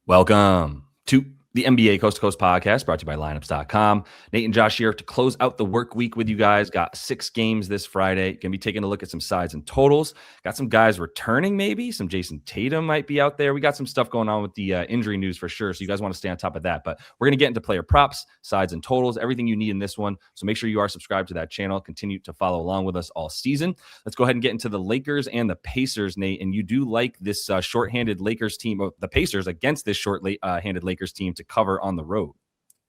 Welcome to the NBA Coast to Coast podcast brought to you by lineups.com. Nate and Josh here to close out the work week with you guys. Got 6 games this Friday. Going to be taking a look at some sides and totals. Got some guys returning maybe. Some Jason Tatum might be out there. We got some stuff going on with the injury news for sure. So you guys want to stay on top of that. But we're going to get into player props, sides and totals, everything you need in this one. So make sure you are subscribed to that channel. Continue to follow along with us all season. Let's go ahead and get into the Lakers and the Pacers, Nate. And you do like this shorthanded Lakers team, the Pacers against this short-handed Lakers team to cover on the road.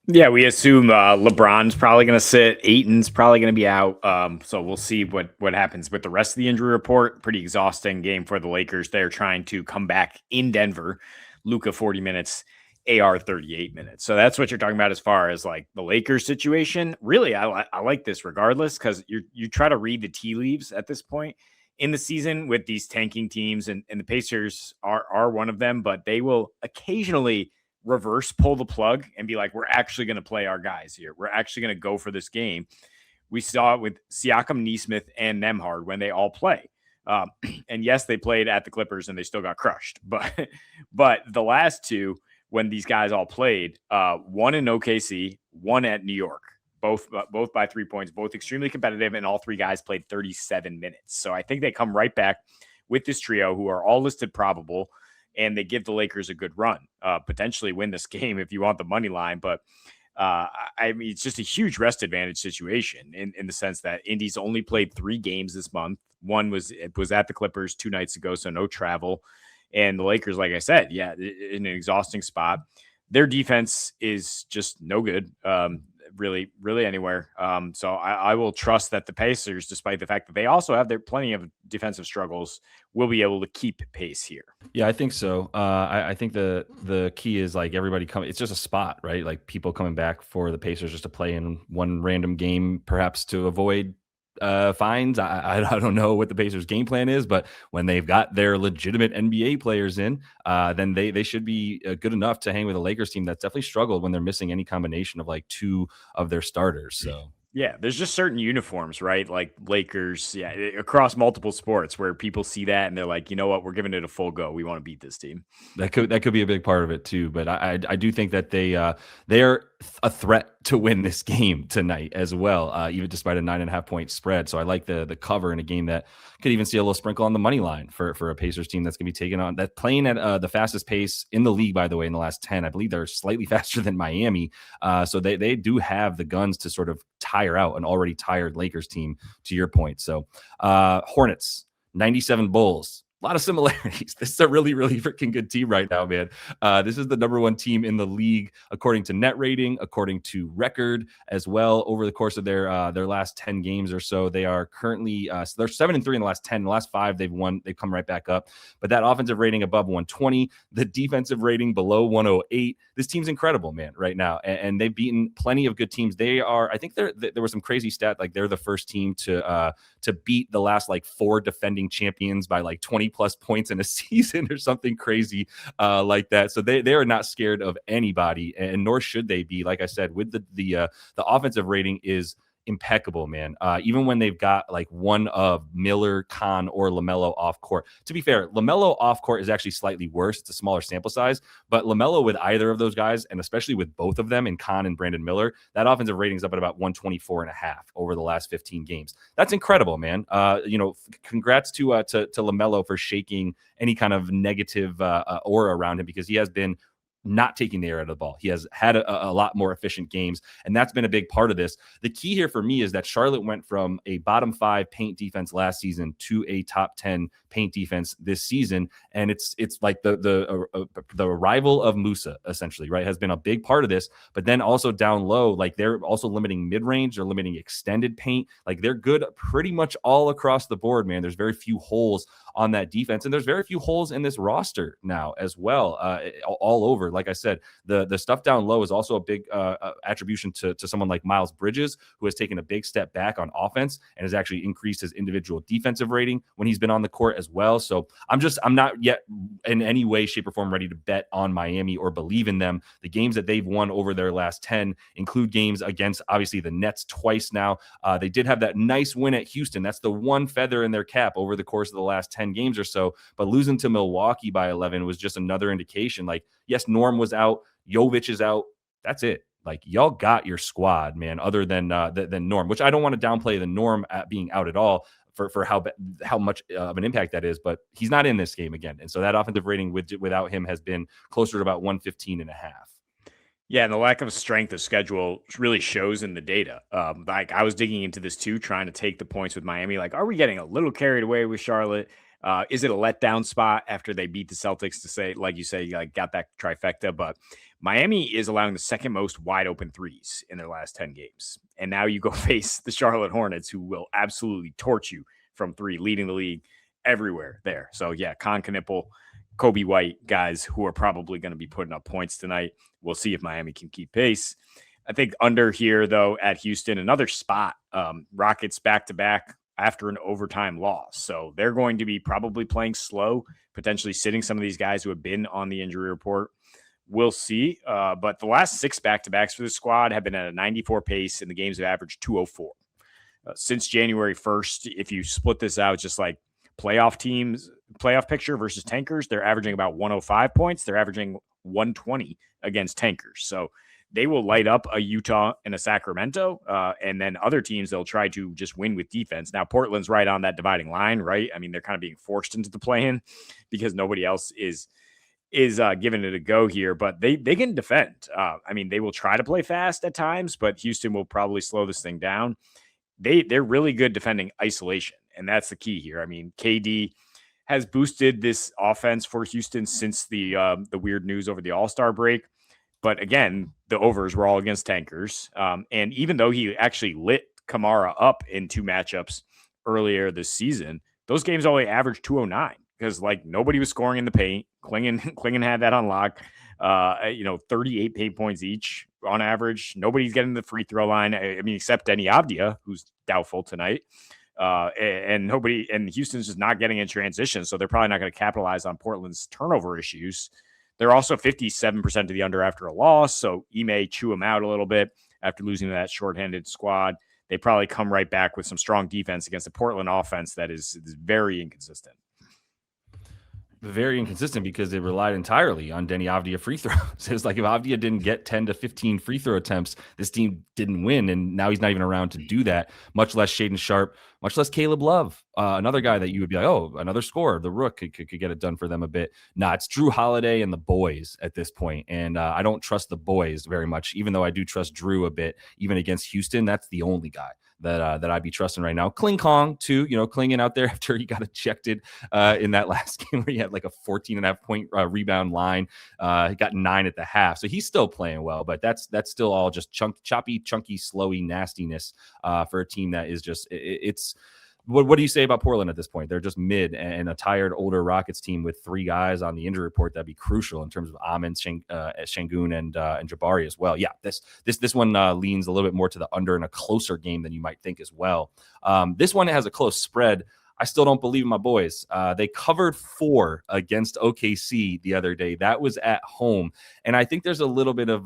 Yeah, we assume LeBron's probably going to sit. Ayton's probably going to be out. So we'll see what happens with the rest of the injury report. Pretty exhausting game for the Lakers. They're trying to come back in Denver. Luka 40 minutes, AR 38 minutes. So that's what you're talking about as far as like the Lakers situation. Really, I like this regardless because you try to read the tea leaves at this point in the season with these tanking teams, and the Pacers are one of them, but they will occasionally reverse pull the plug and be like, we're actually going to play our guys here. We're actually going to go for this game. We saw it with Siakam, Nesmith, and Nembhard when they all play. And yes, they played at the Clippers and they still got crushed. But the last two, when these guys all played, one in OKC, one at New York, both by 3 points, both extremely competitive, and all three guys played 37 minutes. So I think they come right back with this trio who are all listed probable, and they give the Lakers a good run, potentially win this game if you want the money line. But I mean, it's just a huge rest advantage situation in the sense that Indy's only played 3 games this month. One was at the Clippers 2 nights ago, so no travel. And the Lakers, like I said, yeah, in an exhausting spot. Their defense is just no good. Really anywhere. So I will trust that the Pacers, despite the fact that they also have their plenty of defensive struggles, will be able to keep pace here. Yeah, I think so. I think the key is like everybody coming. It's just a spot, right? Like people coming back for the Pacers just to play in one random game, perhaps to avoid fines. I don't know what the Pacers game plan is, but when they've got their legitimate NBA players in, then they should be good enough to hang with a Lakers team that's definitely struggled when they're missing any combination of like 2 of their starters. So yeah, there's just certain uniforms, right? Like Lakers, yeah, across multiple sports where people see that and they're like, you know what, we're giving it a full go. We want to beat this team. That could be a big part of it too. But I do think that they're a threat to win this game tonight as well, even despite a 9.5 point spread. So I like the cover in a game that could even see a little sprinkle on the money line for a Pacers team that's going to be taking on that playing at the fastest pace in the league, by the way, in the last 10. I believe they're slightly faster than Miami. So they do have the guns to sort of tire out an already tired Lakers team, to your point. So Hornets, 97 Bulls. A lot of similarities. This is a really, really freaking good team right now, man. This is the number 1 team in the league, according to net rating, according to record as well. Over the course of their last 10 games or so, they are currently so they're 7-3 in the last 10. In the last 5, they've won. They've come right back up. But that offensive rating above 120, the defensive rating below 108. This team's incredible, man, right now, and they've beaten plenty of good teams. They are, I think, there was some crazy stat like they're the first team to beat the last like 4 defending champions by like 20 plus points in a season or something crazy like that. So they are not scared of anybody, and nor should they be. Like I said, with the offensive rating is impeccable, man. Even when they've got like one of Miller, Khan, or LaMelo off court. To be fair, LaMelo off court is actually slightly worse. It's a smaller sample size, but LaMelo with either of those guys, and especially with both of them in Khan and Brandon Miller, that offensive rating is up at about 124.5 over the last 15 games. That's incredible, man. Congrats to LaMelo for shaking any kind of negative aura around him, because he has been not taking the air out of the ball. He has had a lot more efficient games, and that's been a big part of this. The key here for me is that Charlotte went from a bottom 5 paint defense last season to a top 10 paint defense this season, and it's like the arrival of Musa, essentially, right, has been a big part of this. But then also down low, like they're also limiting mid-range, they're limiting extended paint. Like they're good pretty much all across the board, man. There's very few holes on that defense, and there's very few holes in this roster now as well, all over. Like I said, the stuff down low is also a big attribution to someone like Miles Bridges, who has taken a big step back on offense and has actually increased his individual defensive rating when he's been on the court as well. So I'm not yet in any way, shape, or form ready to bet on Miami or believe in them. The games that they've won over their last 10 include games against, obviously, the Nets twice now. They did have that nice win at Houston. That's the one feather in their cap over the course of the last 10 10 games or so. But losing to Milwaukee by 11 was just another indication. Like, yes, Norm was out, Jovic is out. That's it. Like, y'all got your squad, man, other than Norm, which I don't want to downplay the Norm at being out at all for how much of an impact that is, but he's not in this game again. And so that offensive rating without him has been closer to about 115.5. Yeah, and the lack of strength of schedule really shows in the data. Like, I was digging into this too, trying to take the points with Miami. Like, are we getting a little carried away with Charlotte? Is it a letdown spot after they beat the Celtics to say, like you say, like, got that trifecta? But Miami is allowing the second most wide open threes in their last 10 games. And now you go face the Charlotte Hornets, who will absolutely torch you from three, leading the league everywhere there. So yeah, Con Knipple, Coby White, guys who are probably going to be putting up points tonight. We'll see if Miami can keep pace. I think under here, though, at Houston, another spot, Rockets back-to-back after an overtime loss. So they're going to be probably playing slow, potentially sitting some of these guys who have been on the injury report. We'll see. But the last 6 back-to-backs for the squad have been at a 94 pace, and the games have averaged 204. Since January 1st, if you split this out, just like playoff teams, playoff picture versus tankers, they're averaging about 105 points. They're averaging 120 against tankers. So they will light up a Utah and a Sacramento, and then other teams, they'll try to just win with defense. Now, Portland's right on that dividing line, right? I mean, they're kind of being forced into the play-in because nobody else is giving it a go here, but they can defend. I mean, they will try to play fast at times, but Houston will probably slow this thing down. They're really good defending isolation, and that's the key here. I mean, KD has boosted this offense for Houston since the weird news over the All-Star break. But again, the overs were all against tankers. And even though he actually lit Kamara up in 2 matchups earlier this season, those games only averaged 209 because, like, nobody was scoring in the paint. Klingon had that on lock. 38 paint points each on average. Nobody's getting the free throw line. I mean, except Denny Avdia, who's doubtful tonight. And Houston's just not getting in transition. So they're probably not going to capitalize on Portland's turnover issues. They're also 57% to the under after a loss. So may chew them out a little bit after losing to that shorthanded squad. They probably come right back with some strong defense against the Portland offense that is very inconsistent. Very inconsistent because they relied entirely on Denny Avdia free throws. It's like if Avdia didn't get 10 to 15 free throw attempts, this team didn't win. And now he's not even around to do that, much less Shaedon Sharpe, much less Caleb Love, another guy that you would be like, oh, another scorer. The Rook could get it done for them a bit. Nah, it's Drew Holiday and the boys at this point. And I don't trust the boys very much, even though I do trust Drew a bit. Even against Houston, that's the only guy that I'd be trusting right now. Kling Kong too, clinging out there after he got ejected in that last game where he had like a 14.5 point rebound line. He got 9 at the half. So he's still playing well, but that's still all just choppy, chunky, slowy nastiness for a team that is just, it's, what do you say about Portland at this point? They're just mid, and a tired older Rockets team with 3 guys on the injury report that'd be crucial in terms of Amin, Şengün, and Jabari as well. Yeah, this one leans a little bit more to the under in a closer game than you might think as well. This one has a close spread. I still don't believe in my boys. They covered 4 against OKC the other day. That was at home. And I think there's a little bit of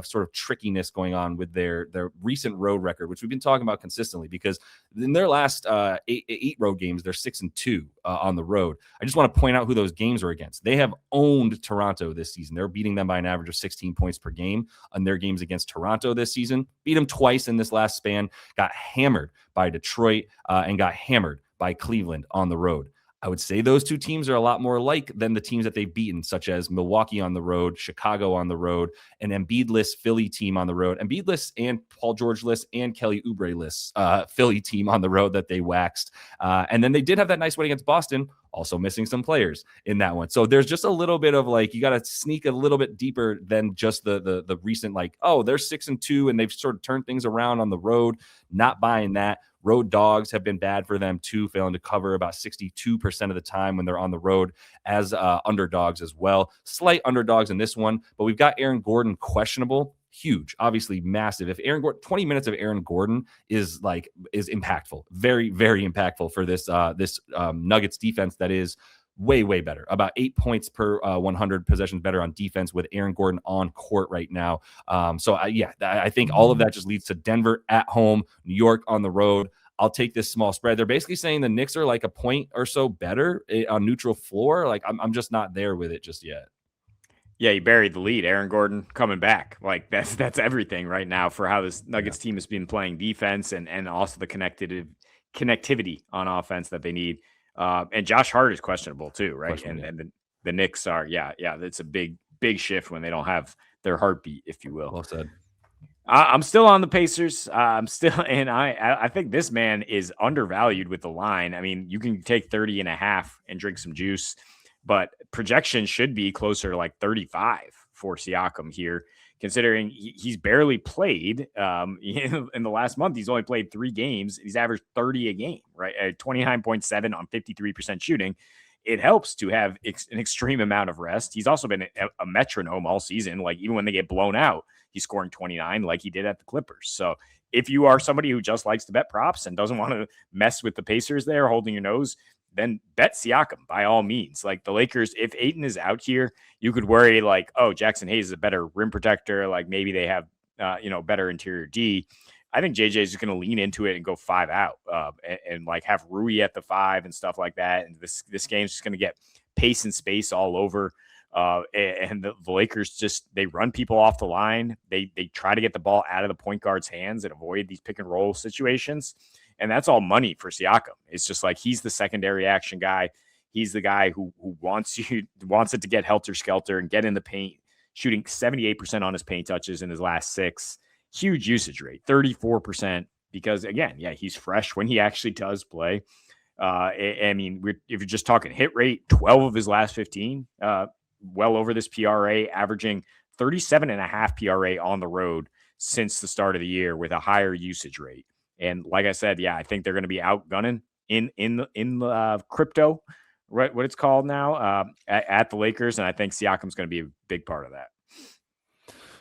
sort of trickiness going on with their recent road record, which we've been talking about consistently, because in their last 8 road games, they're 6-2 on the road. I just want to point out who those games are against. They have owned Toronto this season. They're beating them by an average of 16 points per game on their games against Toronto this season. Beat them twice in this last span. Got hammered by Detroit and got hammered by Cleveland on the road. I would say those 2 teams are a lot more alike than the teams that they've beaten, such as Milwaukee on the road, Chicago on the road, an Embiid-less Philly team on the road, Embiid-less and Paul George-less and Kelly Oubre-less Philly team on the road that they waxed. And then they did have that nice win against Boston, also missing some players in that one. So there's just a little bit of like, you got to sneak a little bit deeper than just the recent, like, oh, they're 6-2 and they've sort of turned things around on the road. Not buying that. Road dogs have been bad for them too, failing to cover about 62% of the time when they're on the road as underdogs as well. Slight underdogs in this one, but we've got Aaron Gordon questionable. Huge, obviously massive. If Aaron Gordon, 20 minutes of Aaron Gordon is impactful, very, very impactful for this Nuggets defense that is way better, about 8 points per 100 possessions better on defense with Aaron Gordon on court right now. I think all of that just leads to Denver at home, New York on the road. I'll take this small spread. They're basically saying the Knicks are like a point or so better on neutral floor. Like I'm just not there with it just yet. Yeah, you buried the lead. Aaron Gordon coming back. Like that's everything right now for how this Nuggets team has been playing defense and also the connectivity on offense that they need. And Josh Hart is questionable too, right? And the Knicks are, that's a big shift when they don't have their heartbeat, if you will. Well said. I'm still on the Pacers. And I think this man is undervalued with the line. I mean, you can take 30.5 and drink some juice, but projection should be closer to like 35 for Siakam here, considering he's barely played. In the last month, he's only played 3 games. He's averaged 30 a game, right? 29.7 on 53% shooting. It helps to have an extreme amount of rest. He's also been a metronome all season. Like even when they get blown out, he's scoring 29 like he did at the Clippers. So if you are somebody who just likes to bet props and doesn't want to mess with the Pacers there holding your nose, then bet Siakam by all means. Like the Lakers, if Ayton is out here, you could worry like, oh, Jackson Hayes is a better rim protector. Like maybe they have, better interior D. I think JJ is going to lean into it and go 5 out and like have Rui at the 5 and stuff like that. And this game's just going to get pace and space all over. And the Lakers they run people off the line. They try to get the ball out of the point guard's hands and avoid these pick and roll situations. And that's all money for Siakam. It's just like he's the secondary action guy. He's the guy who wants it to get helter skelter and get in the paint, shooting 78% on his paint touches in his last 6. Huge usage rate, 34%. Because again, he's fresh when he actually does play. I mean, if you're just talking hit rate, 12 of his last 15, well over this PRA, averaging 37.5 PRA on the road since the start of the year with a higher usage rate. And like I said, I think they're going to be outgunning in the crypto, right? What it's called now at the Lakers. And I think Siakam's going to be a big part of that.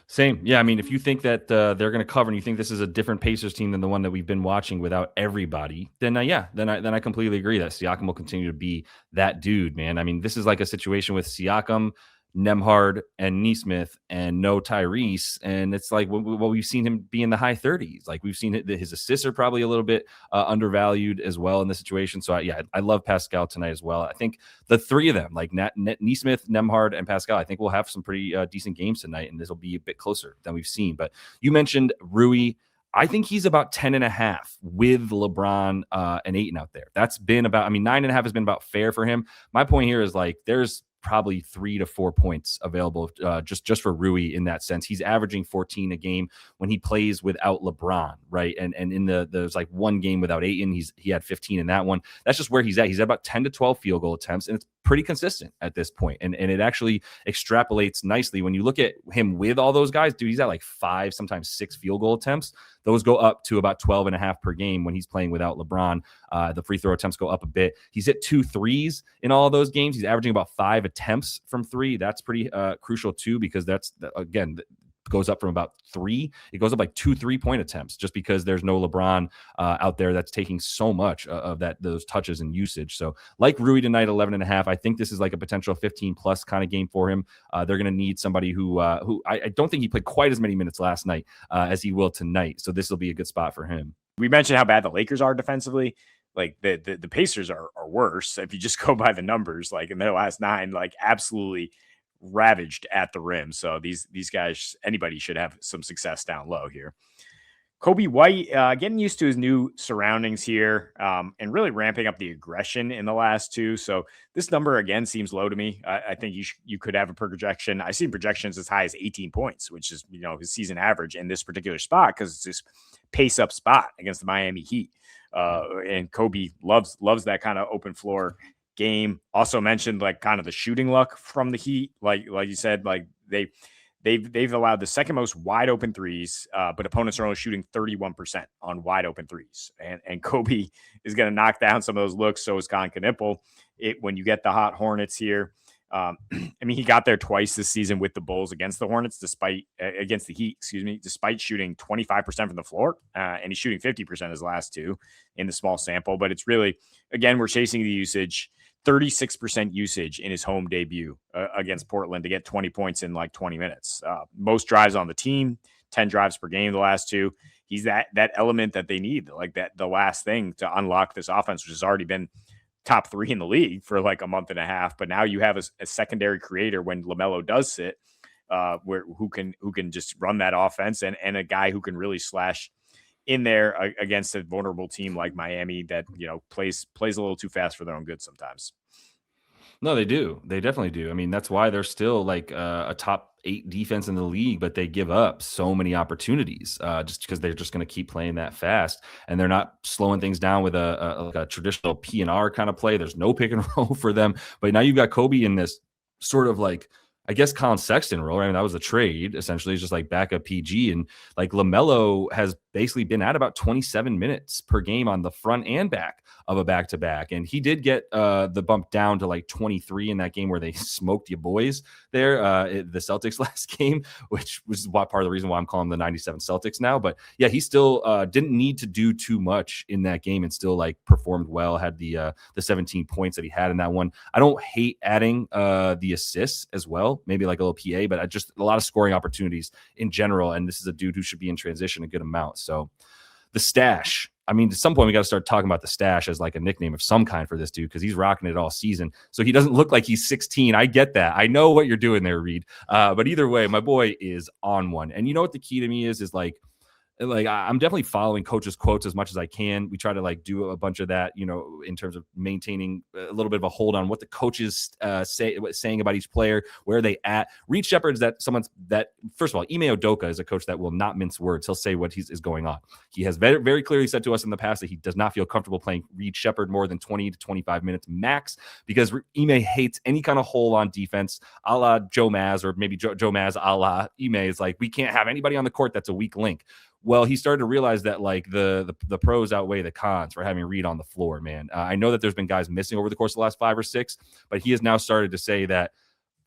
Same. Yeah. I mean, if you think that they're going to cover and you think this is a different Pacers team than the one that we've been watching without everybody, then I completely agree that Siakam will continue to be that dude, man. I mean, this is like a situation with Siakam, Nembhard, and Nesmith, and no Tyrese. And it's like, well, we've seen him be in the high 30s. Like we've seen his assists are probably a little bit undervalued as well in this situation. So I love Pascal tonight as well. I think the 3 of them, like Nesmith, Nembhard, and Pascal, I think we'll have some pretty decent games tonight, and this will be a bit closer than we've seen. But you mentioned Rui. I think he's about 10.5 with LeBron and Ayton out there. That's been about, 9.5 has been about fair for him. My point here is like, there's probably 3 to 4 points available just for Rui in that sense. He's averaging 14 a game when he plays without LeBron, right? And in there's like one game without Ayton, he had 15 in that one. That's just where he's at. He's at about 10 to 12 field goal attempts, and it's pretty consistent at this point. And it actually extrapolates nicely when you look at him with all those guys. Dude, he's at like 5, sometimes 6 field goal attempts. Those go up to about 12.5 per game when he's playing without LeBron. The free throw attempts go up a bit. He's hit 2 threes in all of those games. He's averaging about 5 attempts from 3. That's pretty crucial too, because that's, again, goes up from about 3. It goes up like 2 3-point attempts just because there's no LeBron out there that's taking so much of those touches and usage. So like Rui tonight, 11.5. I think this is like a potential 15 plus kind of game for him. They're going to need somebody who I don't think he played quite as many minutes last night as he will tonight. So this will be a good spot for him. We mentioned how bad the Lakers are defensively. Like the Pacers are worse. If you just go by the numbers, like in their last 9, like absolutely ravaged at the rim. So these guys, anybody should have some success down low here. Coby White getting used to his new surroundings here and really ramping up the aggression in the last 2. So this number again seems low to me. I think you could have a projection. I see projections as high as 18 points, which is his season average in this particular spot because it's this pace up spot against the Miami Heat. And Coby loves that kind of open floor game. Also mentioned like kind of the shooting luck from the Heat. Like you said, like they've allowed the second most wide open threes, but opponents are only shooting 31% on wide open threes. And Coby is going to knock down some of those looks. So is Con Knipple. When you get the hot Hornets here. He got there twice this season with the Bulls against the Hornets, against the Heat, despite shooting 25% from the floor. And he's shooting 50% his last 2 in the small sample. But it's really, again, we're chasing the usage. 36% usage in his home debut against Portland to get 20 points in like 20 minutes. Most drives on the team, 10 drives per game the last 2. he's that element that they need, like that the last thing to unlock this offense, which has already been top 3 in the league for like a month and a half. But now you have a secondary creator when LaMelo does sit, who can just run that offense, and a guy who can really slash in there against a vulnerable team like Miami that, plays a little too fast for their own good sometimes. No, they do. They definitely do. I mean, that's why they're still like a top 8 defense in the league, but they give up so many opportunities just because they're just going to keep playing that fast, and they're not slowing things down with a traditional P&R kind of play. There's no pick and roll for them. But now you've got Coby in this sort of like, I guess, Colin Sexton role. I mean, that was the trade. Essentially, it's just like backup PG. And like LaMelo has basically been at about 27 minutes per game on the front and back of a back-to-back. And he did get the bump down to like 23 in that game where they smoked your boys there, the Celtics last game, which was part of the reason why I'm calling them the 97 Celtics now. But yeah, he still didn't need to do too much in that game and still like performed well, had the 17 points that he had in that one. I don't hate adding the assists as well, maybe like a little PA, but just a lot of scoring opportunities in general. And this is a dude who should be in transition a good amount. So the stash, I mean, at some point we got to start talking about the stash as like a nickname of some kind for this dude, because he's rocking it all season. So he doesn't look like he's 16. I get that. I know what you're doing there, Reed. But either way, my boy is on one. And you know what the key to me is like I'm definitely following coaches' quotes as much as I can. We try to like do a bunch of that, in terms of maintaining a little bit of a hold on what the coaches saying about each player, where they at. Reed Sheppard is that first of all, Ime Udoka is a coach that will not mince words. He'll say what is going on. He has very, very clearly said to us in the past that he does not feel comfortable playing Reed Sheppard more than 20 to 25 minutes max, because Ime hates any kind of hole on defense, a la Joe Maz, or maybe Joe Maz a la Ime is like, we can't have anybody on the court that's a weak link. Well, he started to realize that like the pros outweigh the cons for having Reed on the floor, man. I know that there's been guys missing over the course of the last 5 or 6, but he has now started to say that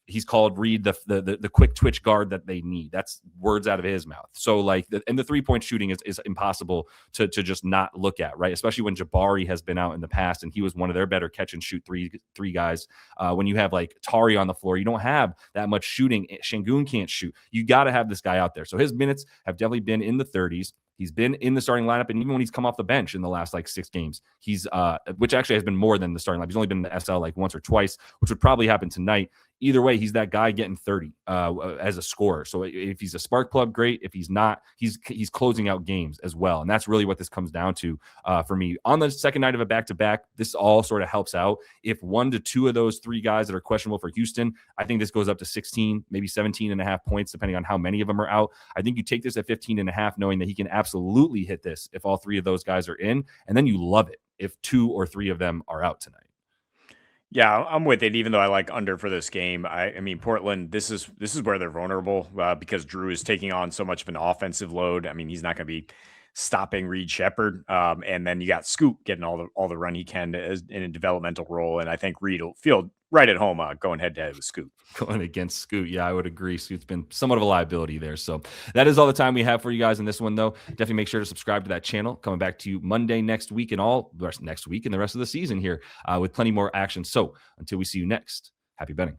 he's called Reed the quick twitch guard that they need. That's words out of his mouth. So like, the 3-point shooting is impossible to just not look at, right? Especially when Jabari has been out in the past and he was one of their better catch and shoot three guys. When you have like Tari on the floor, you don't have that much shooting. Şengün can't shoot. You got to have this guy out there. So his minutes have definitely been in the 30s. He's been in the starting lineup, and even when he's come off the bench in the last like 6 games, he's which actually has been more than the starting lineup. He's only been in the SL like once or twice, which would probably happen tonight. Either way, he's that guy getting 30 as a scorer. So if he's a spark plug, great. If he's not, he's closing out games as well. And that's really what this comes down to for me. On the second night of a back-to-back, this all sort of helps out. If 1 to 2 of those 3 guys that are questionable for Houston, I think this goes up to 16, maybe 17.5 points, depending on how many of them are out. I think you take this at 15.5, knowing that he can absolutely hit this if all 3 of those guys are in, and then you love it if 2 or 3 of them are out tonight. Yeah, I'm with it. Even though I like under for this game, I mean Portland. This is where they're vulnerable because Drew is taking on so much of an offensive load. I mean, he's not going to be stopping Reed Sheppard, and then you got Scoot getting all the run he can in a developmental role. And I think Reed will feel right at home going head to head with Scoot. Going against Scoot. Yeah, I would agree. Scoot's been somewhat of a liability there. So that is all the time we have for you guys in this one, though. Definitely make sure to subscribe to that channel. Coming back to you Monday next week and all the rest next week and the rest of the season here with plenty more action. So until we see you next, happy betting.